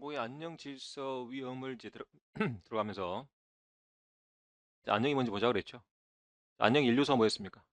공공의 안녕 질서 위험을 이제 들어가면서 안녕이 뭔지 보자 그랬죠. 안녕 1요소가 뭐였습니까?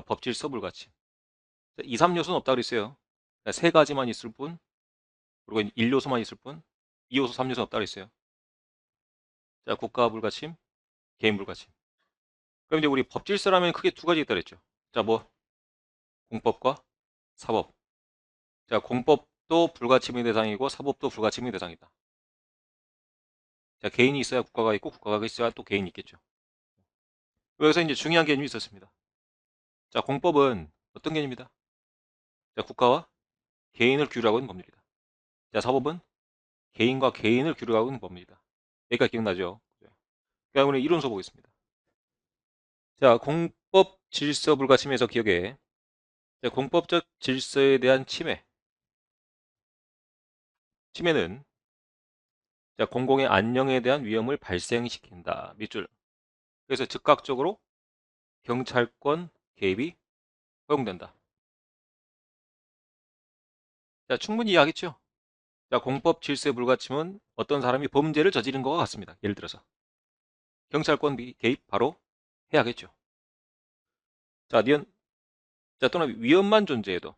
법 질서 불가침. 2, 3요소는 없다 그랬어요. 세 가지만 있을 뿐, 그리고 1요소만 있을 뿐, 2요소, 3요소는 없다 그랬어요. 자, 국가 불가침, 개인 불가침. 그럼 이제 우리 법 질서라면 크게 두 가지 있다 그랬죠. 자, 뭐 공법과 사법. 자, 공법도 불가침의 대상이고 사법도 불가침의 대상이다. 자, 개인이 있어야 국가가 있고 국가가 있어야 또 개인이 있겠죠. 여기서 이제 중요한 개념이 있었습니다. 자, 공법은 어떤 개념이다? 자, 국가와 개인을 규율하고 있는 법률이다. 자, 사법은 개인과 개인을 규율하고 있는 법률이다. 여기까지 기억나죠? 그럼 우리 이론서 보겠습니다. 자, 공법 질서 불가침에서 기억해. 자, 공법적 질서에 대한 침해. 침해는 자, 공공의 안녕에 대한 위험을 발생시킨다. 밑줄. 그래서 즉각적으로 경찰권 개입이 허용된다. 자, 충분히 이해하겠죠? 자, 공법 질서 불가침은 어떤 사람이 범죄를 저지른 것과 같습니다. 예를 들어서 경찰권 개입 바로 해야겠죠. 자, 자, 또는 위험만 존재해도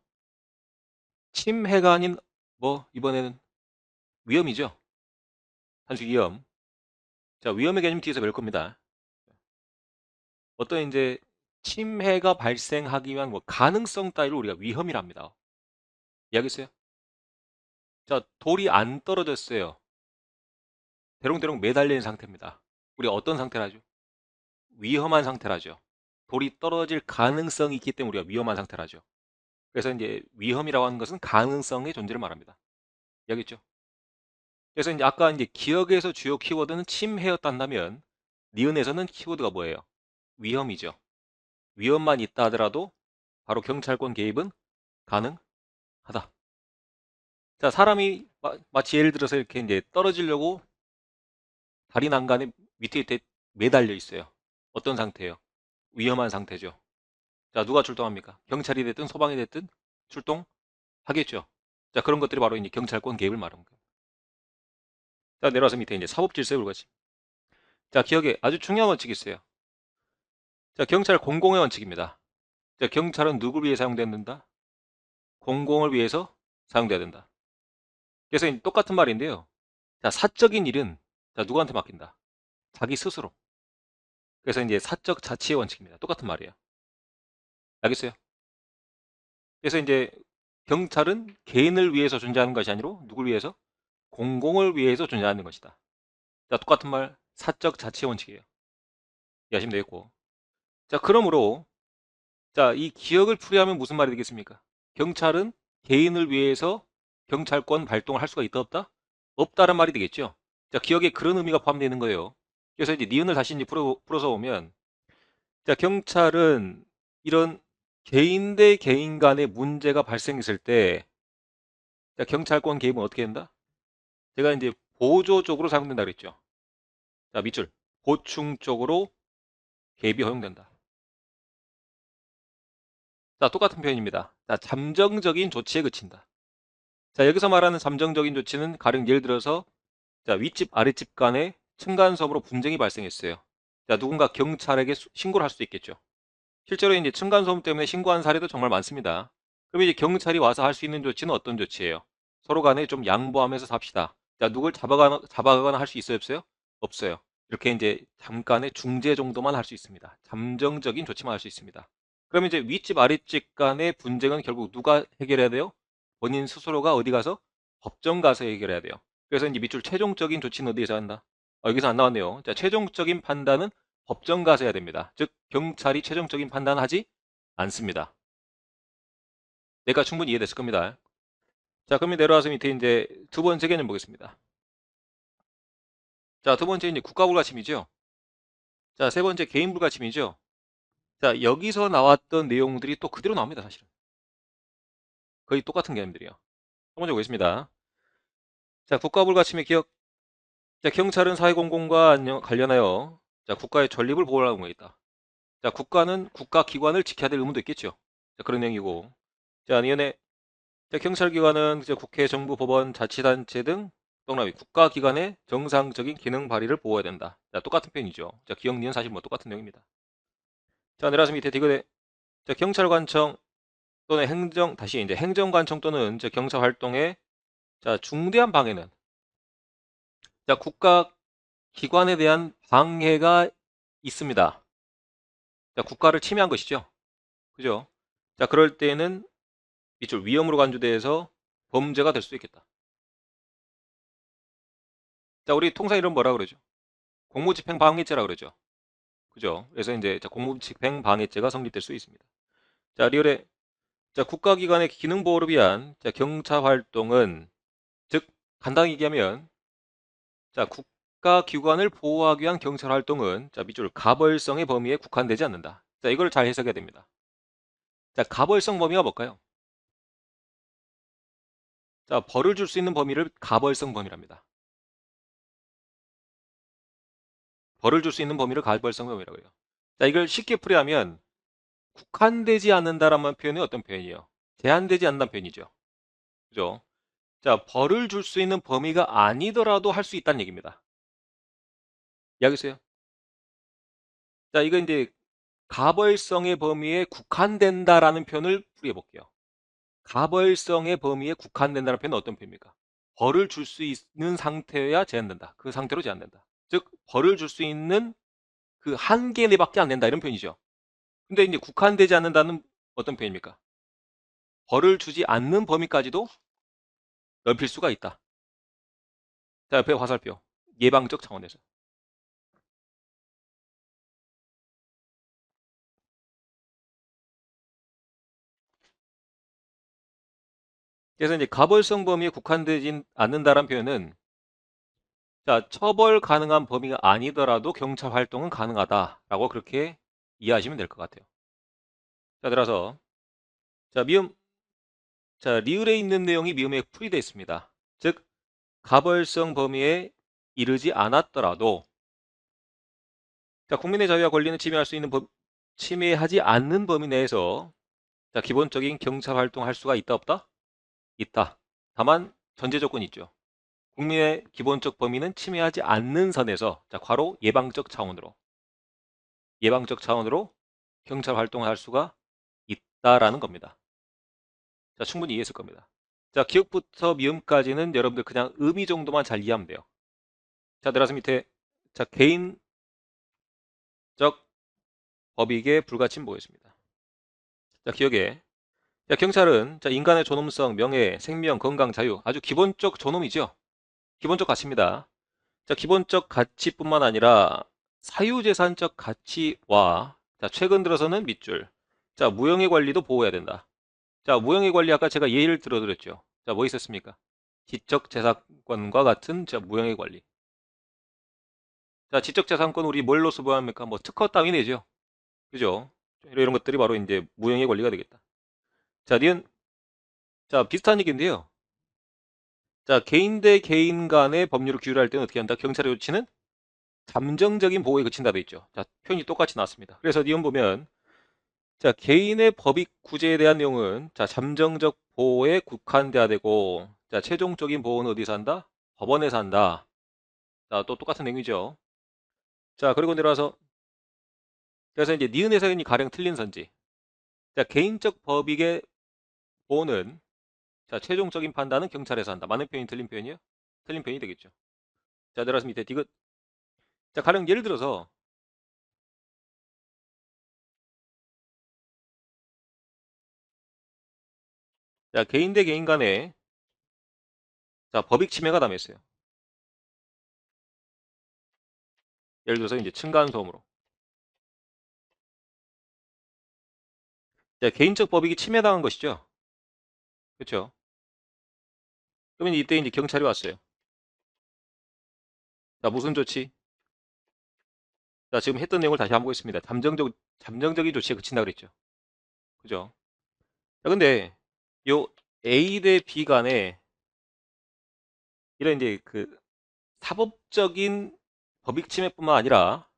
침해가 아닌 뭐 이번에는 위험이죠. 단수 위험. 자, 위험의 개념 뒤에서 배울 겁니다. 어떤 이제 침해가 발생하기 위한 뭐 가능성 따위를 우리가 위험이랍니다. 이해하겠어요? 자, 돌이 안 떨어졌어요. 대롱대롱 매달려 있는 상태입니다. 우리가 어떤 상태라죠? 위험한 상태라죠. 돌이 떨어질 가능성이 있기 때문에 우리가 위험한 상태라죠. 그래서 이제 위험이라고 하는 것은 가능성의 존재를 말합니다. 이해하겠죠? 그래서 이제 아까 이제 기억에서 주요 키워드는 침해였단다면 니은에서는 키워드가 뭐예요? 위험이죠. 위험만 있다 하더라도 바로 경찰권 개입은 가능하다. 자, 사람이 마치 예를 들어서 이렇게 이제 떨어지려고 다리 난간에 밑에 매달려 있어요. 어떤 상태예요? 위험한 상태죠. 자, 누가 출동합니까? 경찰이 됐든 소방이 됐든 출동하겠죠. 자, 그런 것들이 바로 이제 경찰권 개입을 말하는 거예요. 자, 내려와서 밑에 이제 사법 질서의 불가침. 자, 기억에 아주 중요한 원칙이 있어요. 자, 경찰 공공의 원칙입니다. 자, 경찰은 누구를 위해 사용된다? 공공을 위해서 사용돼야 된다. 그래서 똑같은 말인데요. 자, 사적인 일은 자, 누구한테 맡긴다? 자기 스스로. 그래서 이제 사적 자치의 원칙입니다. 똑같은 말이에요. 알겠어요? 그래서 이제 경찰은 개인을 위해서 존재하는 것이 아니라 누굴 위해서? 공공을 위해서 존재하는 것이다. 자, 똑같은 말, 사적 자치의 원칙이에요. 이해하시면 되겠고. 자, 그러므로 자, 이 기억을 풀이하면 무슨 말이 되겠습니까? 경찰은 개인을 위해서 경찰권 발동을 할 수가 있다 없다? 없다는 말이 되겠죠. 자, 기억에 그런 의미가 포함되어 있는 거예요. 그래서 이제 니은을 다시 이제 풀어서 보면 자, 경찰은 이런 개인 대 개인 간의 문제가 발생했을 때 자, 경찰권 개입은 어떻게 된다? 제가 이제 보조적으로 사용된다 그랬죠. 자, 밑줄. 보충적으로 개입이 허용된다. 자, 똑같은 표현입니다. 자, 잠정적인 조치에 그친다. 자, 여기서 말하는 잠정적인 조치는 가령 예를 들어서 자, 윗집 아랫집 간에 층간소음으로 분쟁이 발생했어요. 자, 누군가 경찰에게 신고를 할 수도 있겠죠. 실제로 이제 층간소음 때문에 신고한 사례도 정말 많습니다. 그럼 이제 경찰이 와서 할 수 있는 조치는 어떤 조치예요? 서로 간에 좀 양보하면서 삽시다. 자, 누굴 잡아가거나 할 수 있어요, 없어요? 없어요. 이렇게 이제 잠깐의 중재 정도만 할 수 있습니다. 잠정적인 조치만 할 수 있습니다. 그럼 이제 윗집 아랫집 간의 분쟁은 결국 누가 해결해야 돼요? 본인 스스로가 어디 가서 법정 가서 해결해야 돼요. 그래서 이제 밑줄 최종적인 조치는 어디에서 한다? 여기서 안 나왔네요. 자, 최종적인 판단은 법정 가서 해야 됩니다. 즉 경찰이 최종적인 판단을 하지 않습니다. 내가 충분히 이해됐을 겁니다. 자, 그러면 내려와서 밑에 이제 두 번째 개념 보겠습니다. 자, 두 번째 이제 국가불가침이죠. 자, 세 번째 개인불가침이죠. 자, 여기서 나왔던 내용들이 또 그대로 나옵니다, 사실은. 거의 똑같은 개념들이요. 첫 번째 보겠습니다. 자, 국가불가침의 기억. 자, 경찰은 사회공공과 관련하여 자, 국가의 전립을 보호하고 있다. 자, 국가는 국가기관을 지켜야 될 의무도 있겠죠. 자, 그런 내용이고. 자, 이번에 자, 경찰기관은 국회, 정부, 법원, 자치단체 등 동남이 국가기관의 정상적인 기능 발휘를 보호해야 된다. 자, 똑같은 표현이죠. 자, 기억, 니은 사실 뭐 똑같은 내용입니다. 자, 내려와서 밑에 디귿에 자, 경찰관청 또는 다시 이제 행정관청 또는 저 경찰 활동에 자, 중대한 방해는 자, 국가기관에 대한 방해가 있습니다. 자, 국가를 침해한 것이죠. 그죠? 자, 그럴 때는 밑줄 위험으로 간주돼서 범죄가 될 수도 있겠다. 자, 우리 통상 이름 뭐라 그러죠? 공무집행 방해죄라 그러죠. 그죠? 그래서 이제 공무집행 방해죄가 성립될 수 있습니다. 자, 리얼에 자, 국가기관의 기능 보호를 위한 자, 경찰 활동은 즉 간단히 얘기하면 자, 국가기관을 보호하기 위한 경찰 활동은 자, 밑줄 가벌성의 범위에 국한되지 않는다. 자, 이걸 잘 해석해야 됩니다. 자, 가벌성 범위가 뭘까요? 자, 벌을 줄 수 있는 범위를 가벌성 범위랍니다. 벌을 줄 수 있는 범위를 가벌성 범위라고 해요. 자, 이걸 쉽게 풀이하면 국한되지 않는다라는 표현이 어떤 표현이에요? 제한되지 않는다는 표현이죠. 그죠? 자, 벌을 줄 수 있는 범위가 아니더라도 할 수 있다는 얘기입니다. 이해하겠어요? 자, 이거 이제 가벌성의 범위에 국한된다라는 표현을 풀이해 볼게요. 가벌성의 범위에 국한된다는 표현은 어떤 표현입니까? 벌을 줄 수 있는 상태여야 제한된다. 그 상태로 제한된다. 즉, 벌을 줄 수 있는 그 한계 내밖에 안 된다. 이런 표현이죠. 근데 이제 국한되지 않는다는 어떤 표현입니까? 벌을 주지 않는 범위까지도 넓힐 수가 있다. 자, 옆에 화살표. 예방적 차원에서. 그래서 이제 가벌성 범위에 국한되지 않는다는 표현은 자, 처벌 가능한 범위가 아니더라도 경찰 활동은 가능하다라고 그렇게 이해하시면 될 것 같아요. 자, 들어서 자, 자, 리을에 있는 내용이 미음에 풀이되어 있습니다. 즉, 가벌성 범위에 이르지 않았더라도 자, 국민의 자유와 권리는 침해하지 않는 범위 내에서 자, 기본적인 경찰 활동할 수가 있다 없다? 있다. 다만 전제 조건이 있죠. 국민의 기본적 범위는 침해하지 않는 선에서 자, 괄호 예방적 차원으로 경찰 활동을 할 수가 있다라는 겁니다. 자, 충분히 이해했을 겁니다. 자, 기억부터 미음까지는 여러분들 그냥 의미 정도만 잘 이해하면 돼요. 자, 내려서 밑에 자, 개인적 법익의 불가침 보겠습니다. 자, 기억에 자, 경찰은 자, 인간의 존엄성, 명예, 생명, 건강, 자유 아주 기본적 존엄이죠. 기본적 가치입니다. 자, 기본적 가치뿐만 아니라 사유재산적 가치와 자, 최근 들어서는 밑줄 자, 무형의 권리도 보호해야 된다. 자, 무형의 권리 아까 제가 예를 들어드렸죠. 자, 뭐 있었습니까? 지적재산권과 같은 자, 무형의 권리. 자, 지적재산권 우리 뭘로서 보호합니까? 뭐 특허 따위 내죠. 그죠? 이런 것들이 바로 이제 무형의 권리가 되겠다. 자, 니은 자, 비슷한 얘기인데요. 자, 개인 대 개인 간의 법률을 규율할 때는 어떻게 한다? 경찰의 조치는 잠정적인 보호에 그친다 돼 있죠. 자, 표현이 똑같이 나왔습니다. 그래서 니은 보면 자, 개인의 법익 구제에 대한 내용은 자, 잠정적 보호에 국한돼야 되고 자, 최종적인 보호는 어디서 한다? 법원에서 한다. 자, 또 똑같은 내용이죠. 자, 그리고 내려와서 그래서 이제 니은 해석이 가령 틀린 선지. 자, 개인적 법익의 보호는 자, 최종적인 판단은 경찰에서 한다. 맞는 표현이 틀린 표현이요? 틀린 표현이 되겠죠. 자, 내려와서 밑에 디귿. 자, 가령 예를 들어서 자, 개인 대 개인 간에 자, 법익 침해가 담했어요. 예를 들어서 이제 층간소음으로. 자, 개인적 법익이 침해당한 것이죠. 그렇죠? 그러면 이때 이제 경찰이 왔어요. 자, 무슨 조치? 자, 지금 했던 내용을 다시 한번 보겠습니다. 잠정적인 조치에 그친다 그랬죠. 그죠? 자, 근데 요 A 대 B 간에 이런 이제 그 사법적인 법익 침해뿐만 아니라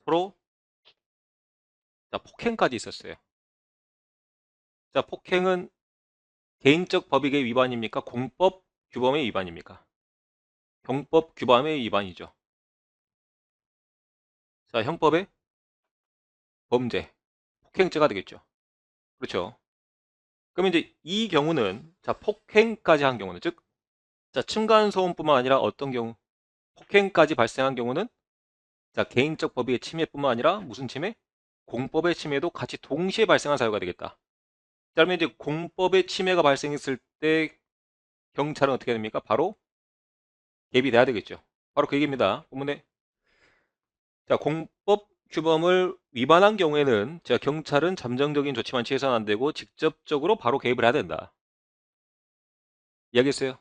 서로 자, 폭행까지 있었어요. 자, 폭행은 개인적 법익의 위반입니까? 공법 규범의 위반입니까? 형법 규범의 위반이죠. 자, 형법의 범죄, 폭행죄가 되겠죠. 그렇죠. 그럼 이제 이 경우는, 자, 폭행까지 한 경우는, 즉, 자, 층간소음뿐만 아니라 어떤 경우, 폭행까지 발생한 경우는, 자, 개인적 법의의 침해뿐만 아니라 무슨 침해? 공법의 침해도 같이 동시에 발생한 사유가 되겠다. 자, 그러면 이제 공법의 침해가 발생했을 때 경찰은 어떻게 됩니까? 바로 개입이 돼야 되겠죠. 바로 그 얘기입니다. 본문에. 자, 공법 규범을 위반한 경우에는 제가 경찰은 잠정적인 조치만 취해서는 안 되고 직접적으로 바로 개입을 해야 된다. 이해하겠어요?